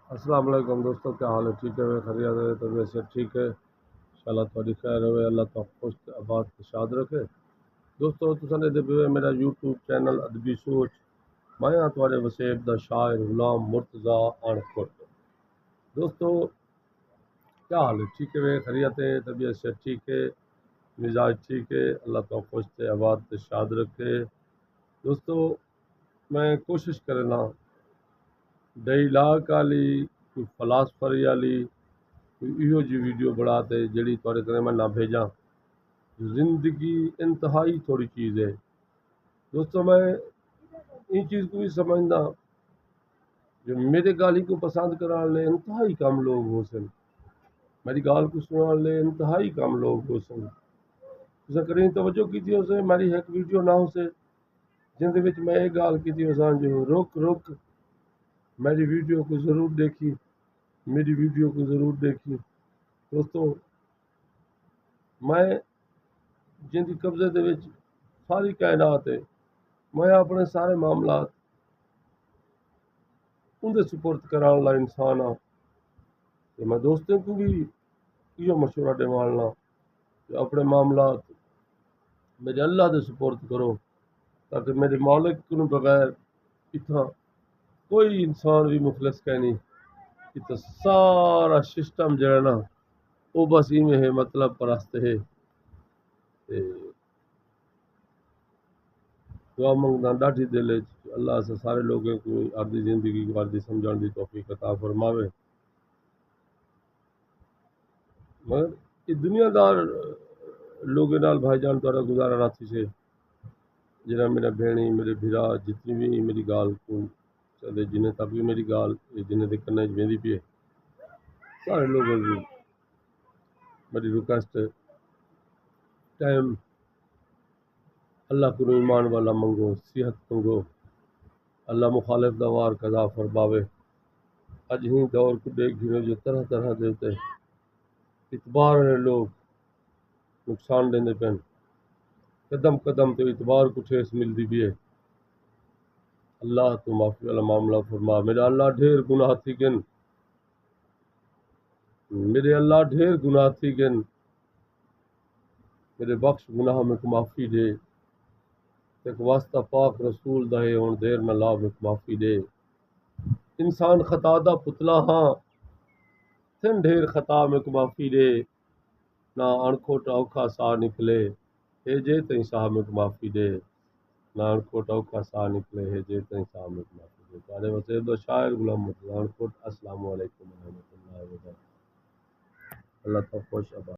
السلام علیکم دوستو، کیا حال ہے؟ ٹھیک ہے؟ خیریت ہے؟ طبیعت سے ٹھیک ہے؟ انشاءاللہ تھوڑی خیر ہوئے، اللہ تعالیٰ خوش آباد شاد رکھے۔ دوستو تساں دے پے میرا یوٹیوب چینل ادبی سوچ، میں ہاں تھوڑے وسیب دا شاعر غلام مرتضیٰ انکھٹ۔ دوستو کیا حال ہے؟ ٹھیک ہے؟ خیریت ہے؟ طبیعت سے ٹھیک ہے؟ مزاج ٹھیک ہے؟ اللہ تعالیٰ خوش آباد شاد رکھے۔ دوستو میں کوشش کرنا ڈئی لاک والی کوئی فلاسفری والی ایہو جی ویڈیو بڑھاتے جڑی تھوڑے کرے میں نہ بھیجاں۔ زندگی انتہائی تھوڑی چیز ہے دوستو، میں ان چیز کو بھی سمجھنا جو میرے گالی کو پسند کرنے والے انتہائی کم لوگ ہو سن، میری گال کو سننے والے انتہائی کم لوگ ہو سن۔ جسے کریں توجہ کی تھی اسے میری ایک ویڈیو نہ ہو سے جن دے وچ میں ایک گال کی تھی اساں جو رک رک میری ویڈیو کو ضرور دیکھی، میری ویڈیو کو ضرور دیکھی۔ دوستو میں جن کی قبضے دے وچ ساری کائنات ہے، میں اپنے سارے معاملات ان دے سپرد کران والا انسان ہاں۔ کہ میں دوستوں کو بھی یہ مشورہ دیوالنا کہ اپنے معاملات میرے اللہ دے سپرد کرو، تاکہ میرے مالک کو بغیر اتنا کوئی انسان بھی مخلص کہ نہیں کہ سارا سسٹم جڑا نا وہ بس میں ہے مطلب پرست ہے۔ دعا منگنا ڈاٹھی دل اللہ سے سارے لوگوں کو آدھی زندگی کو آدھی سمجھان دی توفیق عطا فرماوے۔ مگر یہ دنیا دار لوگوں نال بھائی جان تارا گزارا راتی سے جنہیں میرا بہنی میرے بھرا جتنی بھی میری گال کو چلے جنہیں تک بھی میری گال جنہیں دے کرنے جویندی پی ہے سارے لوگوں کی میری ریکویسٹ ہے ٹائم اللہ کو ایمان والا منگو، صحت منگو، اللہ مخالف دوار قضا فرماوے۔ اج ہی دور کو دیکھ گھنے جو طرح طرح دیتے اعتبار نے لوگ نقصان دینے پین، قدم قدم تو اعتبار کو ٹھیس ملتی بھی ہے۔ اللہ تو معافی والا معاملہ فرما۔ میرا اللہ ڈھیر گناہ تھی گن، میرے اللہ ڈھیر گناہ تھی گن، میرے بخش گناہ میں کو معافی دے، ایک واسطہ پاک رسول دہے ہون دیر نہ لا میں کو معافی دے۔ انسان خطا دا پتلا ہاں، تھن ڈھیر خطا میں کو معافی دے، نہ انکھوٹا اوکھا سا نکلے اے جے تئیں صاحب میں کو معافی دے، نہ انکھوٹا اوکھا سا نکلے اے جے تئیں صاحب میں کو معافی دے۔ تارے وسیب دا شاعر غلام مرتضیٰ انکھٹ۔ السلام علیکم ورحمۃ اللہ وبرکاتہ۔ اللہ تعالیٰ خوش آباد۔